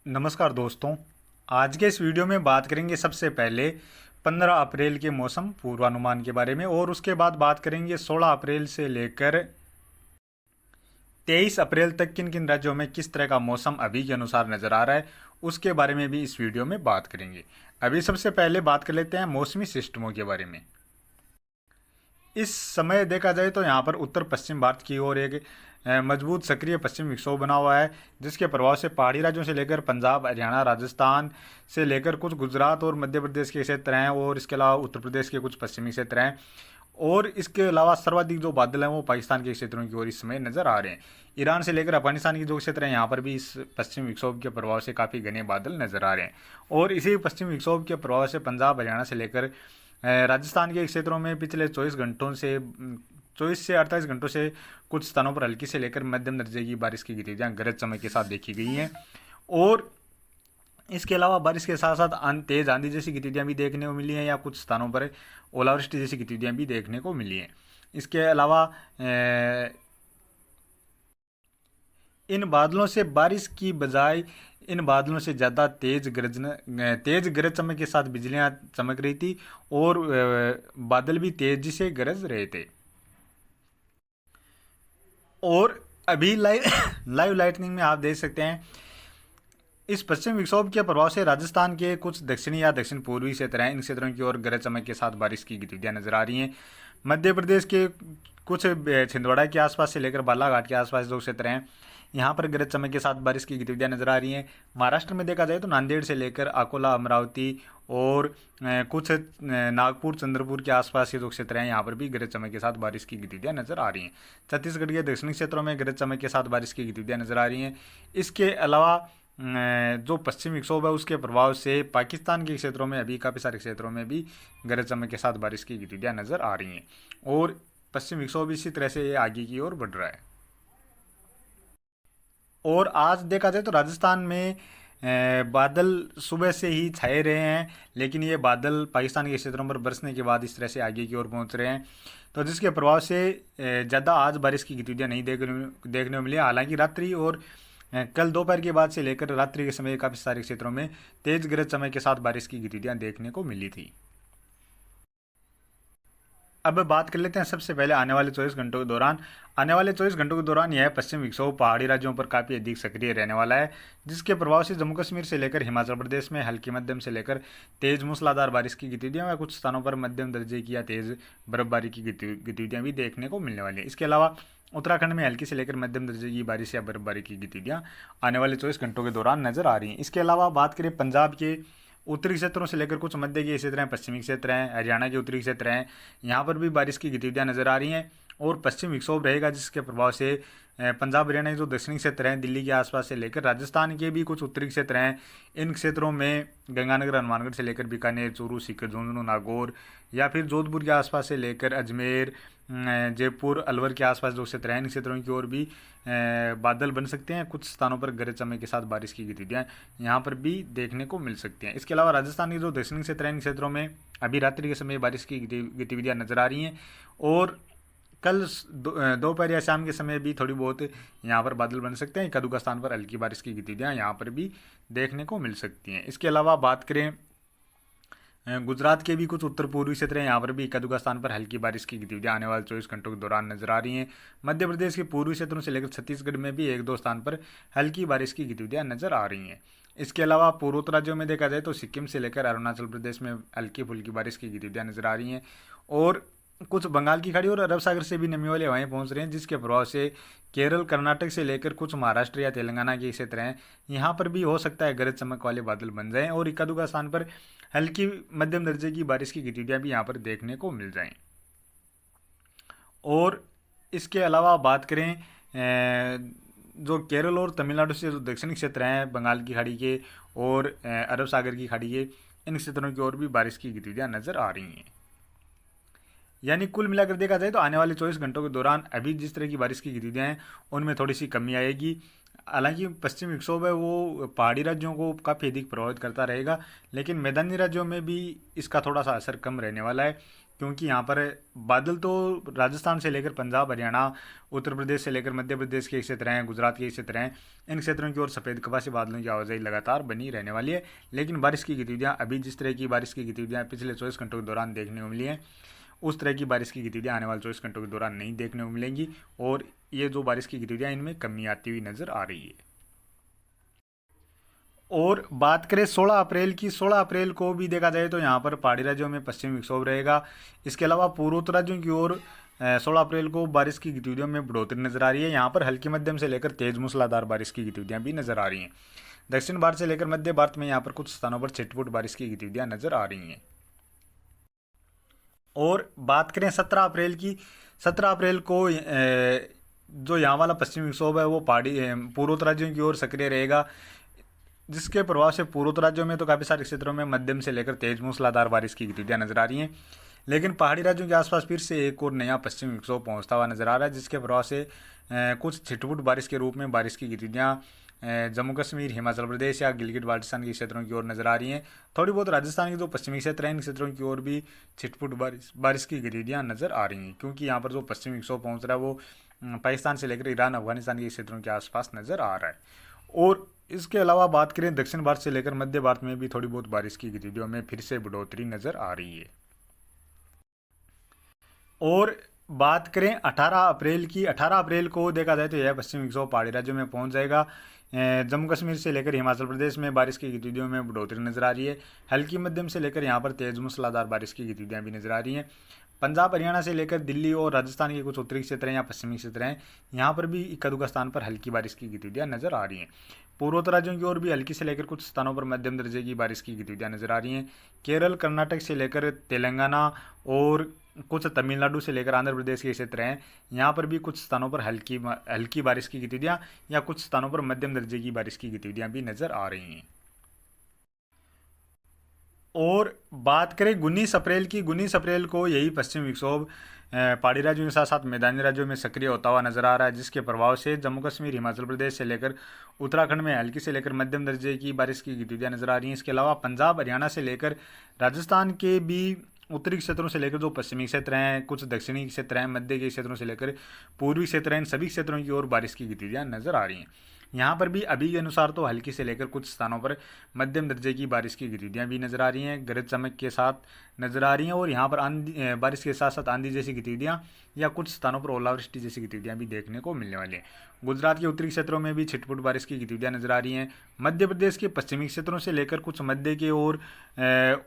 नमस्कार दोस्तों। आज के इस वीडियो में बात करेंगे सबसे पहले 15 अप्रैल के मौसम पूर्वानुमान के बारे में और उसके बाद बात करेंगे 16 अप्रैल से लेकर 23 अप्रैल तक किन किन राज्यों में किस तरह का मौसम अभी के अनुसार नज़र आ रहा है, उसके बारे में भी इस वीडियो में बात करेंगे। अभी सबसे पहले बात कर लेते हैं मौसमी सिस्टमों के बारे में। इस समय देखा जाए तो यहाँ पर उत्तर पश्चिम भारत की ओर एक मजबूत सक्रिय पश्चिम विक्षोभ बना हुआ है, जिसके प्रभाव से पहाड़ी राज्यों से लेकर पंजाब, हरियाणा, राजस्थान से लेकर कुछ गुजरात और मध्य प्रदेश के क्षेत्र हैं और इसके अलावा उत्तर प्रदेश के कुछ पश्चिमी क्षेत्र हैं। और इसके अलावा सर्वाधिक जो बादल हैं वो पाकिस्तान के क्षेत्रों की ओर इस समय नज़र आ रहे हैं। ईरान से लेकर अफगानिस्तान के जो क्षेत्र हैं यहाँ पर भी इस पश्चिम विक्षोभ के प्रभाव से काफ़ी घने बादल नज़र आ रहे हैं। और इसी पश्चिम विक्षोभ के प्रभाव से पंजाब, हरियाणा से लेकर राजस्थान के क्षेत्रों में पिछले 24 से 48 घंटों से कुछ स्थानों पर हल्की से लेकर मध्यम दर्जे की बारिश की गतिविधियां गरज चमक के साथ देखी गई हैं। और इसके अलावा बारिश के साथ साथ तेज आंधी जैसी गतिविधियां भी देखने को मिली हैं या कुछ स्थानों पर ओलावृष्टि जैसी गतिविधियां भी देखने को मिली हैं। इसके अलावा इन बादलों से बारिश की बजाय इन बादलों से ज़्यादा तेज गरज चमक के साथ बिजलियां चमक रही थी और बादल भी तेजी से गरज रहे थे। और अभी लाइव लाइव लाइटनिंग में आप देख सकते हैं इस पश्चिम विक्षोभ के प्रभाव से राजस्थान के कुछ दक्षिणी या दक्षिण पूर्वी क्षेत्र हैं, इन क्षेत्रों की ओर गरज चमक के साथ बारिश की गतिविधियां नजर आ रही हैं। मध्य प्रदेश के कुछ छिंदवाड़ा के आसपास से लेकर बालाघाट के आसपास जो क्षेत्र हैं यहाँ पर गरज चमक के साथ बारिश की गतिविधियां नजर आ रही हैं। महाराष्ट्र में देखा जाए तो नांदेड़ से लेकर अकोला, अमरावती और कुछ नागपुर, चंद्रपुर के आसपास के जो क्षेत्र हैं यहाँ पर भी गरज चमक के साथ बारिश की गतिविधियां नजर आ रही हैं। छत्तीसगढ़ के दक्षिणी क्षेत्रों में गरज चमक के साथ बारिश की गतिविधियां नजर आ रही हैं। इसके अलावा जो पश्चिम विक्षोभ है उसके प्रभाव से पाकिस्तान के क्षेत्रों में अभी काफ़ी सारे क्षेत्रों में भी गरज चमक के साथ बारिश की गतिविधियां नजर आ रही हैं और पश्चिम विक्षोभ इसी तरह से ये आगे की ओर बढ़ रहा है। और आज देखा जाए तो राजस्थान में बादल सुबह से ही छाए रहे हैं, लेकिन ये बादल पाकिस्तान के क्षेत्रों पर बरसने के बाद इस तरह से आगे की ओर पहुंच रहे हैं, तो जिसके प्रभाव से ज़्यादा आज बारिश की गतिविधियां नहीं देखने को मिली। हालांकि रात्रि और कल दोपहर के बाद से लेकर रात्रि के समय काफ़ी सारे क्षेत्रों में तेज गरज चमक के साथ बारिश की गतिविधियां देखने को मिली थी। अब बात कर लेते हैं सबसे पहले आने वाले 24 घंटों के दौरान। आने वाले 24 घंटों के दौरान यह पश्चिम विक्षोभ पहाड़ी राज्यों पर काफ़ी अधिक सक्रिय रहने वाला है, जिसके प्रभाव से जम्मू कश्मीर से लेकर हिमाचल प्रदेश में हल्की मध्यम से लेकर तेज मूसलाधार बारिश की गतिविधियां व कुछ स्थानों पर मध्यम दर्जे की या तेज बर्फबारी की गतिविधियां भी देखने को मिलने वाली है। इसके अलावा उत्तराखंड में हल्की से लेकर मध्यम दर्जे की बारिश या बर्फबारी की गतिविधियां आने वाले 24 घंटों के दौरान नजर आ रही हैं। इसके अलावा बात करें पंजाब के उत्तरी क्षेत्रों से लेकर कुछ मध्य के क्षेत्र हैं, पश्चिमी क्षेत्र हैं, हरियाणा के उत्तरी क्षेत्र हैं, यहाँ पर भी बारिश की गतिविधियां नजर आ रही हैं और पश्चिम विक्षोभ रहेगा, जिसके प्रभाव से पंजाब, हरियाणा के जो दक्षिणी क्षेत्र हैं, दिल्ली के आसपास से लेकर राजस्थान के भी कुछ उत्तरी क्षेत्र हैं, इन क्षेत्रों में गंगानगर, हनुमानगढ़ से लेकर बीकानेर, चूरू, सीकर, झुंझुनू, नागौर या फिर जोधपुर के आसपास से लेकर अजमेर, जयपुर, अलवर के आसपास जो क्षेत्र हैं, इन क्षेत्रों की ओर भी बादल बन सकते हैं। कुछ स्थानों पर गरज चमक के साथ बारिश की गतिविधियां यहाँ पर भी देखने को मिल सकती हैं। इसके अलावा राजस्थान के जो दक्षिणी क्षेत्र हैं, इन क्षेत्रों में अभी रात्रि के समय बारिश की गतिविधियां नजर आ रही हैं और कल दोपहर या शाम के समय भी थोड़ी बहुत यहाँ पर बादल बन सकते हैं। एक आध स्थान पर हल्की बारिश की गतिविधियां यहाँ पर भी देखने को मिल सकती हैं। इसके अलावा बात करें गुजरात के भी कुछ उत्तर पूर्वी क्षेत्र हैं, यहाँ पर भी एक आध स्थान पर हल्की बारिश की गतिविधियां आने वाले 24 घंटों के दौरान नजर आ रही हैं। मध्य प्रदेश के पूर्वी क्षेत्रों से लेकर छत्तीसगढ़ में भी एक दो स्थान पर हल्की बारिश की गतिविधियां नजर आ रही हैं। इसके अलावा पूर्वोत्तर राज्यों में देखा जाए तो सिक्किम से लेकर अरुणाचल प्रदेश में हल्की फुल्की बारिश की गतिविधियां नजर आ रही हैं और कुछ बंगाल की खाड़ी और अरब सागर से भी नमी वाली हवाएं पहुंच रही हैं, जिसके प्रभाव से केरल, कर्नाटक से लेकर कुछ महाराष्ट्र या तेलंगाना के क्षेत्र हैं, यहाँ पर भी हो सकता है गरज चमक वाले बादल बन जाएं और एक आध स्थान पर हल्की मध्यम दर्जे की बारिश की गतिविधियां भी यहाँ पर देखने को मिल जाएं। और इसके अलावा बात करें जो केरल और तमिलनाडु से जो दक्षिणी क्षेत्र हैं बंगाल की खाड़ी के और अरब सागर की खाड़ी के, इन क्षेत्रों की ओर भी बारिश की गतिविधियां नजर आ रही हैं। यानी कुल मिलाकर देखा जाए तो आने वाले 24 घंटों के दौरान अभी जिस तरह की बारिश की गतिविधियां हैं उनमें थोड़ी सी कमी आएगी। हालांकि पश्चिम विक्षोभ है वो पहाड़ी राज्यों को काफ़ी अधिक प्रभावित करता रहेगा, लेकिन मैदानी राज्यों में भी इसका थोड़ा सा असर कम रहने वाला है, क्योंकि यहाँ पर बादल तो राजस्थान से लेकर पंजाब, हरियाणा, उत्तर प्रदेश से लेकर मध्य प्रदेश के क्षेत्र हैं, गुजरात के क्षेत्र हैं, इन क्षेत्रों की ओर सफ़ेद कपासी बादलों की आवाजाही लगातार बनी रहने वाली है। लेकिन बारिश की गतिविधियाँ अभी जिस तरह की बारिश की गतिविधियाँ पिछले 24 घंटों के दौरान देखने को मिली हैं, उस तरह की बारिश की गतिविधियाँ आने वाले 24 घंटों के दौरान नहीं देखने को मिलेंगी, और ये जो बारिश की गतिविधियाँ इनमें कमी आती हुई नज़र आ रही है। और बात करें 16 अप्रैल की, 16 अप्रैल को भी देखा जाए तो यहाँ पर पहाड़ी राज्यों में पश्चिमी विक्षोभ रहेगा। इसके अलावा पूर्वोत्तर राज्यों की ओर 16 अप्रैल को बारिश की गतिविधियों में बढ़ोतरी नजर आ रही है। यहाँ पर हल्की मध्यम से लेकर तेज मूसलाधार बारिश की गतिविधियाँ भी नजर आ रही हैं। दक्षिण भारत से लेकर मध्य भारत में यहाँ पर कुछ स्थानों पर छिटपुट बारिश की गतिविधियाँ नजर आ रही हैं। और बात करें 17 अप्रैल की, 17 अप्रैल को जो यहाँ वाला पश्चिमी विक्षोभ है वो पहाड़ी पूर्वोत्तर राज्यों की ओर सक्रिय रहेगा, जिसके प्रभाव से पूर्वोत्तर राज्यों में तो काफ़ी सारे क्षेत्रों में मध्यम से लेकर तेज मूसलाधार बारिश की गतिविधियाँ नजर आ रही हैं। लेकिन पहाड़ी राज्यों के आसपास फिर से एक और नया पश्चिमी विक्षोभ पहुंचता हुआ नजर आ रहा है, जिसके प्रभाव से कुछ छिटपुट बारिश के रूप में बारिश की गतिविधियाँ जम्मू कश्मीर, हिमाचल प्रदेश या गिलगित बाल्टिस्तान के क्षेत्रों की ओर नजर आ रही हैं। थोड़ी बहुत राजस्थान के जो पश्चिमी क्षेत्र हैं, इन क्षेत्रों की ओर भी छिटपुट बारिश की गतिविधियाँ नजर आ रही हैं, क्योंकि यहाँ पर जो पश्चिमी विक्षोभ पहुँच रहा है वो पाकिस्तान से लेकर ईरान, अफगानिस्तान के क्षेत्रों के आसपास नजर आ रहा है। और इसके अलावा बात करें दक्षिण भारत से लेकर मध्य भारत में भी थोड़ी बहुत बारिश की गतिविधियों में फिर से बढ़ोतरी नजर आ रही है। और बात करें 18 अप्रैल की, 18 अप्रैल को देखा जाए तो यह पश्चिमी विक्षोभ पहाड़ी राज्यों में पहुंच जाएगा। जम्मू कश्मीर से लेकर हिमाचल प्रदेश में बारिश की गतिविधियों में बढ़ोतरी नजर आ रही है। हल्की मध्यम से लेकर यहाँ पर तेज मूसलाधार बारिश की गतिविधियाँ भी नजर आ रही हैं। पंजाब, हरियाणा से लेकर दिल्ली और राजस्थान के कुछ उत्तरी क्षेत्र हैं या पश्चिमी क्षेत्र हैं, यहाँ पर भी इक्का दुक्का स्थान पर हल्की बारिश की गतिविधियाँ नजर आ रही हैं। पूर्वोत्तर राज्यों की ओर भी हल्की से लेकर कुछ स्थानों पर मध्यम दर्जे की बारिश की गतिविधियाँ नजर आ रही हैं। केरल, कर्नाटक से लेकर तेलंगाना और कुछ तमिलनाडु से लेकर आंध्र प्रदेश के क्षेत्र हैं, यहाँ पर भी कुछ स्थानों पर हल्की बारिश की गतिविधियाँ या कुछ स्थानों पर मध्यम दर्जे की बारिश की गतिविधियाँ भी नजर आ रही हैं। और बात करें 19 अप्रैल की, 19 अप्रैल को यही पश्चिम विक्षोभ पहाड़ी राज्यों के साथ साथ मैदानी राज्यों में सक्रिय होता हुआ नजर आ रहा है, जिसके प्रभाव से जम्मू कश्मीर, हिमाचल प्रदेश से लेकर उत्तराखंड में हल्की से लेकर मध्यम दर्जे की बारिश की गतिविधियाँ नजर आ रही हैं। इसके अलावा पंजाब, हरियाणा से लेकर राजस्थान के भी उत्तरी क्षेत्रों से लेकर जो पश्चिमी क्षेत्र हैं, कुछ दक्षिणी क्षेत्र हैं, मध्य के क्षेत्रों से लेकर पूर्वी क्षेत्र हैं, इन सभी क्षेत्रों की ओर बारिश की गतिविधियाँ नजर आ रही हैं। यहाँ पर भी अभी के अनुसार तो हल्की से लेकर कुछ स्थानों पर मध्यम दर्जे की बारिश की गतिविधियाँ भी नजर आ रही हैं, गरज चमक के साथ नजर आ रही हैं। और यहाँ पर आंधी, बारिश के साथ साथ आंधी जैसी गतिविधियाँ या कुछ स्थानों पर ओलावृष्टि जैसी गतिविधियाँ भी देखने को मिलने वाली हैं। गुजरात के उत्तरी क्षेत्रों में भी छिटपुट बारिश की गतिविधियाँ नजर आ रही हैं। मध्य प्रदेश के पश्चिमी क्षेत्रों से लेकर कुछ मध्य के और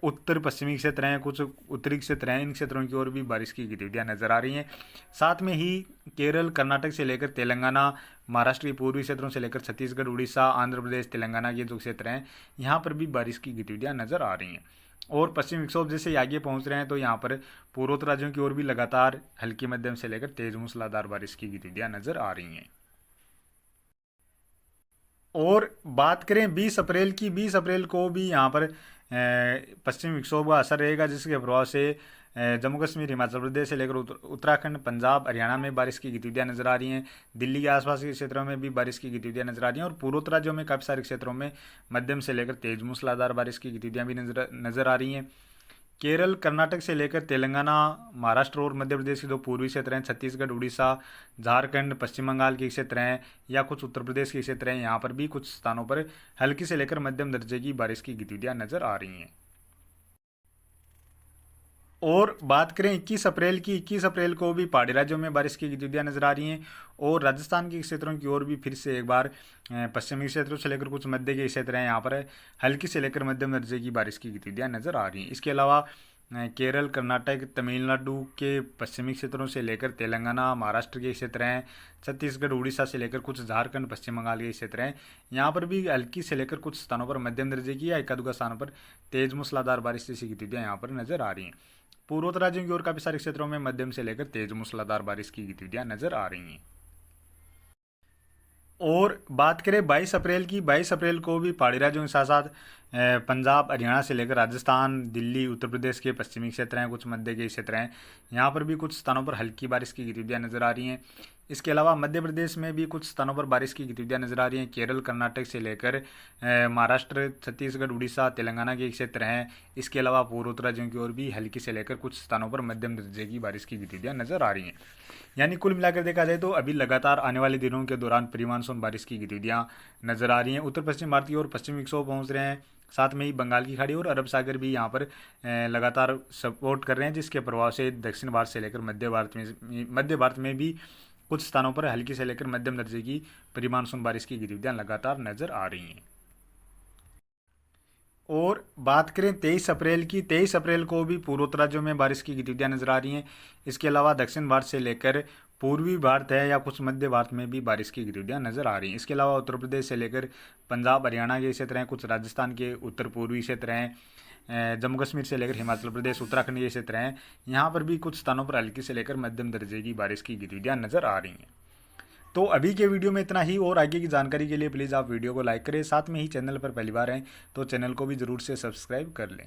उत्तर पश्चिमी क्षेत्र हैं, कुछ उत्तरी क्षेत्र हैं, इन क्षेत्रों की ओर भी बारिश की गतिविधियाँ नजर आ रही हैं। साथ में ही केरल, कर्नाटक से लेकर तेलंगाना, महाराष्ट्र के पूर्वी क्षेत्रों से लेकर छत्तीसगढ़, उड़ीसा, आंध्र प्रदेश, तेलंगाना के जो क्षेत्र हैं, यहाँ पर भी बारिश की गतिविधियाँ नजर आ रही हैं। और पश्चिमी विक्षोभ जैसे आगे पहुंच रहे हैं तो यहाँ पर पूर्वोत्तर राज्यों की ओर भी लगातार हल्की मध्यम से लेकर तेज मूसलाधार बारिश की गतिविधियाँ नजर आ रही हैं। और बात करें 20 अप्रैल की, 20 अप्रैल को भी यहाँ पर पश्चिमी विक्षोभ का असर रहेगा, जिसके प्रभाव से जम्मू कश्मीर, हिमाचल प्रदेश से लेकर उत्तराखंड, पंजाब, हरियाणा में बारिश की गतिविधियाँ नजर आ रही हैं। दिल्ली के आसपास के क्षेत्रों में भी बारिश की गतिविधियाँ नजर आ रही हैं। और पूर्वोत्तर राज्यों में काफ़ी सारे क्षेत्रों में मध्यम से लेकर तेज मूसलाधार बारिश की गतिविधियाँ भी नजर आ रही हैं। केरल, कर्नाटक से लेकर तेलंगाना, महाराष्ट्र और मध्य प्रदेश के जो पूर्वी क्षेत्र हैं, छत्तीसगढ़, उड़ीसा, झारखंड, पश्चिम बंगाल के क्षेत्र हैं या कुछ उत्तर प्रदेश के क्षेत्र हैं, यहाँ पर भी कुछ स्थानों पर हल्की से लेकर मध्यम दर्जे की बारिश की गतिविधियाँ नजर आ रही हैं। और बात करें 21 अप्रैल की, 21 अप्रैल को भी पहाड़ी राज्यों में बारिश की गतिविधियाँ नजर आ रही हैं। और राजस्थान के क्षेत्रों की ओर भी फिर से एक बार पश्चिमी क्षेत्रों से लेकर कुछ मध्य के क्षेत्र हैं, यहाँ पर हल्की से लेकर मध्यम दर्जे की बारिश की गतिविधियाँ नजर आ रही हैं। इसके अलावा केरल, कर्नाटक, तमिलनाडु के पश्चिमी क्षेत्रों से लेकर तेलंगाना, महाराष्ट्र के क्षेत्र हैं, छत्तीसगढ़, उड़ीसा से लेकर कुछ झारखंड, पश्चिम बंगाल के क्षेत्र हैं, यहाँ पर भी हल्की से लेकर कुछ स्थानों पर मध्यम दर्जे की या एका दुका स्थानों पर तेज मूसलाधार बारिश जैसी गतिविधियाँ यहाँ पर नजर आ रही हैं। पूर्वोत्तर राज्यों की ओर काफी सारे क्षेत्रों में मध्यम से लेकर तेज मूसलाधार बारिश की गतिविधियां नजर आ रही हैं। और बात करें 22 अप्रैल की, 22 अप्रैल को भी पहाड़ी राज्यों के साथ साथ पंजाब हरियाणा से लेकर राजस्थान, दिल्ली, उत्तर प्रदेश के पश्चिमी क्षेत्र हैं, कुछ मध्य के क्षेत्र हैं, यहाँ पर भी कुछ स्थानों पर हल्की बारिश की गतिविधियाँ नजर आ रही हैं। इसके अलावा मध्य प्रदेश में भी कुछ स्थानों पर बारिश की गतिविधियाँ नजर आ रही हैं। केरल, कर्नाटक से लेकर महाराष्ट्र, छत्तीसगढ़, उड़ीसा, तेलंगाना के क्षेत्र हैं। इसके अलावा पूर्वोत्तर राज्यों की ओर भी हल्की से लेकर कुछ स्थानों पर मध्यम दर्जे की बारिश की गतिविधियाँ नजर आ रही हैं। यानी कुल मिलाकर देखा जाए तो अभी लगातार आने वाले दिनों के दौरान प्री मानसून बारिश की गतिविधियाँ नजर आ रही हैं। उत्तर पश्चिम भारत की ओर पश्चिमी विक्षोभ पहुँच रहे हैं, साथ में ही बंगाल की खाड़ी और अरब सागर भी यहाँ पर लगातार सपोर्ट कर रहे हैं, जिसके प्रभाव से दक्षिण भारत से लेकर मध्य भारत में भी कुछ स्थानों पर हल्की से लेकर मध्यम दर्जे की प्री मानसून बारिश की गतिविधियाँ लगातार नजर आ रही हैं। और बात करें 23 अप्रैल की, 23 अप्रैल को भी पूर्वोत्तर राज्यों में बारिश की गतिविधियाँ नजर आ रही हैं। इसके अलावा दक्षिण भारत से लेकर पूर्वी भारत है या कुछ मध्य भारत में भी बारिश की गतिविधियाँ नजर आ रही हैं। इसके अलावा उत्तर प्रदेश से लेकर पंजाब, हरियाणा के क्षेत्र हैं, कुछ राजस्थान के उत्तर पूर्वी क्षेत्र हैं, जम्मू कश्मीर से लेकर हिमाचल प्रदेश, उत्तराखंड के क्षेत्र हैं, यहाँ पर भी कुछ स्थानों पर हल्की से लेकर मध्यम दर्जे की बारिश की गतिविधियाँ नजर आ रही हैं। तो अभी के वीडियो में इतना ही, और आगे की जानकारी के लिए प्लीज़ आप वीडियो को लाइक करें, साथ में ही चैनल पर पहली बार हैं तो चैनल को भी ज़रूर से सब्सक्राइब कर लें।